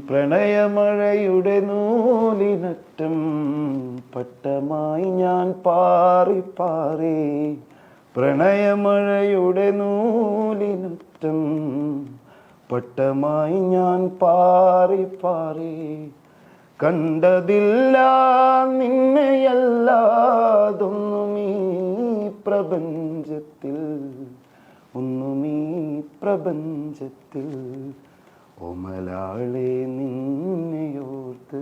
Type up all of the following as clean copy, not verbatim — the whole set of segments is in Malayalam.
പ്രണയമഴയുടെ നൂലിനറ്റം പട്ടമായി ഞാൻ പാറി പാറി. പ്രണയമഴയുടെ നൂലിനറ്റം പട്ടമായി ഞാൻ പാറി പാറി. കണ്ടതില്ല നിന്നെയല്ലാതൊന്നും ഈ പ്രപഞ്ചത്തിൽ, ഒന്നും ഈ പ്രപഞ്ചത്തിൽ, ഓമലാളെ നിന്നെയോർത്ത്.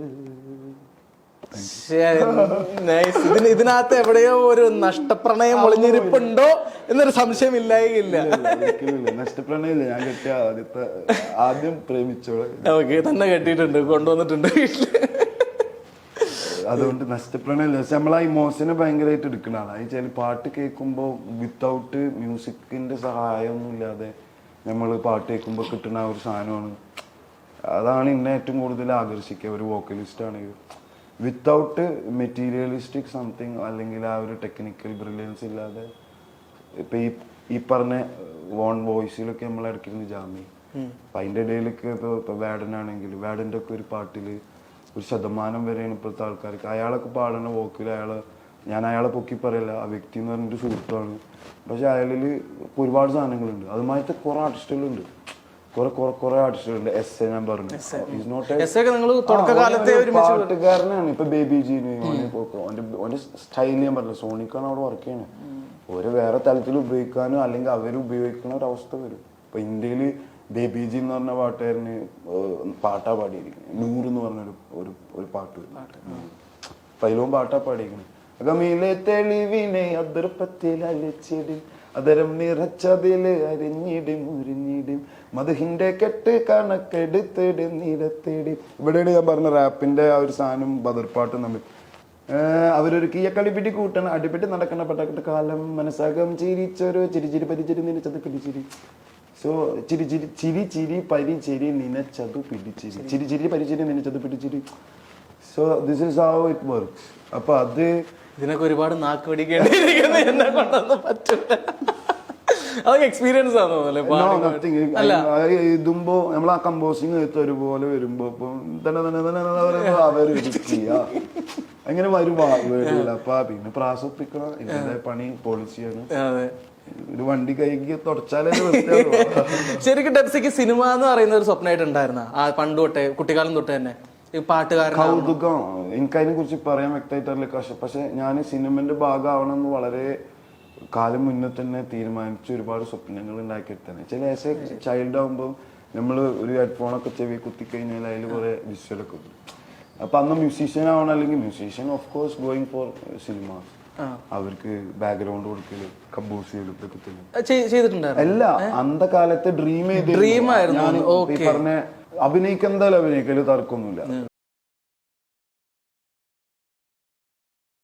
ഇതിനകത്ത് എവിടെയോ ഒരു നഷ്ടപ്രണയം ഒളിഞ്ഞിരിപ്പുണ്ടോ എന്നൊരു സംശയം ഇല്ലായില്ല. നഷ്ടപ്രണയില്ല, ഞാൻ കെട്ടിയ ആദ്യം പ്രേമിച്ചോളെ തന്നെ കെട്ടിയിട്ടുണ്ട്, കൊണ്ടുവന്നിട്ടുണ്ട് വീട്ടില്. അതുകൊണ്ട് നഷ്ടപ്രണയില്ല. പക്ഷെ നമ്മൾ ആ ഇമോഷനെ ഭയങ്കരമായിട്ട് എടുക്കുന്ന ആളാണ്. ചില പാട്ട് കേൾക്കുമ്പോൾ വിത്തൗട്ട് മ്യൂസിക്കിന്റെ സഹായമൊന്നും ഇല്ലാതെ നമ്മൾ പാട്ട് കേൾക്കുമ്പോൾ കിട്ടുന്ന ആ ഒരു സാധനമാണ്. അതാണ് എന്നെ ഏറ്റവും കൂടുതൽ ആകർഷിക്കുക ഒരു വോക്കലിസ്റ്റ് ആണെങ്കിൽ. വിത്തൗട്ട് മെറ്റീരിയലിസ്റ്റിക് സംതിങ് അല്ലെങ്കിൽ ആ ഒരു ടെക്നിക്കൽ ബ്രില്യൻസ് ഇല്ലാതെ ഇപ്പം ഈ പറഞ്ഞ വോൺ വോയിസിലൊക്കെ നമ്മൾ ഇടയ്ക്കിരുന്ന് ജാമി. അപ്പം അതിൻ്റെ ഇടയിലൊക്കെ ഇപ്പോൾ വേടനാണെങ്കിൽ വേടൻ്റെ ഒക്കെ ഒരു പാട്ടിൽ 1% വരെയാണ് ഇപ്പോഴത്തെ ആൾക്കാർക്ക്. അയാളൊക്കെ പാടുന്ന വോക്കിൽ ഞാൻ അയാളെ പൊക്കി പറയില്ല, ആ വ്യക്തി എന്ന് പറഞ്ഞൊരു സുഹൃത്താണ്. പക്ഷെ അയാളിൽ ഒരുപാട് സാധനങ്ങളുണ്ട്. അതുമായിട്ട് കുറെ ആർട്ടിസ്റ്റുകളുണ്ട്, കുറെ ആർട്ടിസ്റ്റുകളുണ്ട്. എസ് ഞാൻ പറഞ്ഞു പാട്ടുകാരനാണ്. ഇപ്പൊ ബേബി ജീന് ഓന്റെ സ്റ്റൈൽ ഞാൻ പറഞ്ഞു, സോണിക്കാണ് അവിടെ വർക്ക് ചെയ്യണത്. ഓരോ വേറെ തലത്തിൽ ഉപയോഗിക്കാനോ അല്ലെങ്കിൽ അവർ ഉപയോഗിക്കുന്ന ഒരു അവസ്ഥ വരും. ഇപ്പൊ ഇന്ത്യയില് ബേബി ജി എന്ന് പറഞ്ഞ പാട്ടുകാരന് പാട്ടാ പാടിയിരിക്കുന്നത്. 100 എന്ന് പറഞ്ഞൊരു ഒരു പാട്ട്, പൈലവും പാട്ടാ പാടിയിരിക്കുന്നത്. അകമിലെ തെളിവിനെ അതിർപ്പത്തിൽ അലച്ചിടും, അതരം നിറച്ചതില് അരിഞ്ഞിടും ഉരിഞ്ഞിടും, മധുഹിന്റെ കെട്ട് കണക്കെടുത്തിടും നിരത്തിടും. ഇവിടെയാണ് ഞാൻ പറഞ്ഞ റാപ്പിന്റെ ആ ഒരു സാധനം ബദർപ്പാട്ടും തമ്മിൽ. അവരൊരു കീയക്കളിപ്പിട്ടി കൂട്ടണം, അടിപ്പെട്ടി നടക്കണ പട്ടക്കെട്ട് കാലം മനസ്സകം ചിരിച്ചൊരു ചിരി പരിചരി നിനച്ചത് പിടിച്ചിരി. സോ ചിരി പരിചരി നിനച്ചത് പിടിച്ചിരി, ചിരി പരിചരി നിനച്ചത് പിടിച്ചിരി. So this is how it works. അപ്പൊ അത് ഇതിനൊക്കെ ഒരുപാട് നാക്ക് പിടിക്കേണ്ടിയിരിക്കുന്നത് എന്നെ കൊണ്ടൊന്നും പറ്റില്ല. അതൊക്കെ എക്സ്പീരിയൻസ് ഇതുമ്പോ നമ്മൾ ആ കമ്പോസിങ് ഒരുപോലെ വരുമ്പോ അവര് അങ്ങനെ വരുമ്പോ അപ്പൊ പിന്നെ പ്രാസൊപ്പിക്കണം. ഇതിന്റെ പണി പോളിസിയാണ്. ഒരു വണ്ടി കൈക്ക് തുടച്ചാലേ. ശരിക്കും ഡെപ്സിക്ക് സിനിമ എന്ന് പറയുന്ന ഒരു സ്വപ്നമായിട്ടുണ്ടായിരുന്ന പണ്ട് തൊട്ടേ, കുട്ടിക്കാലം തൊട്ട് തന്നെ പാട്ടുകാരൻ? കൗതുകം. എനിക്കതിനെ കുറിച്ച് പറയാൻ വ്യക്തമായിട്ടറിയില്ല. പക്ഷെ ഞാൻ സിനിമന്റെ ഭാഗമാവണമെന്ന് വളരെ കാലം മുന്നേ തന്നെ തീരുമാനിച്ച് ഒരുപാട് സ്വപ്നങ്ങൾ ഉണ്ടാക്കിയെടുത്തന്നെ. ചില ആസ് എ ചൈൽഡ് ആകുമ്പോൾ നമ്മൾ ഒരു ഹെഡ്ഫോണൊക്കെ ചെവി കുത്തിക്കഴിഞ്ഞാൽ അതിൽ കുറെ വിഷ്വലൊക്കെ ഉണ്ട്. അപ്പൊ അന്ന് മ്യൂസീഷ്യൻ ആവണം, അല്ലെങ്കിൽ musician of course going for cinema. അവർക്ക് ബാക്ക്ഗ്രൗണ്ട് കൊടുക്കല്, കമ്പോസ് ചെയ്തിട്ടുണ്ട്. അല്ല, അന്ത കാലത്ത് ഡ്രീം ചെയ്ത് പറഞ്ഞ അഭിനയിക്കാൻ എന്തായാലും അഭിനയിക്കല് തർക്കമൊന്നുമില്ല.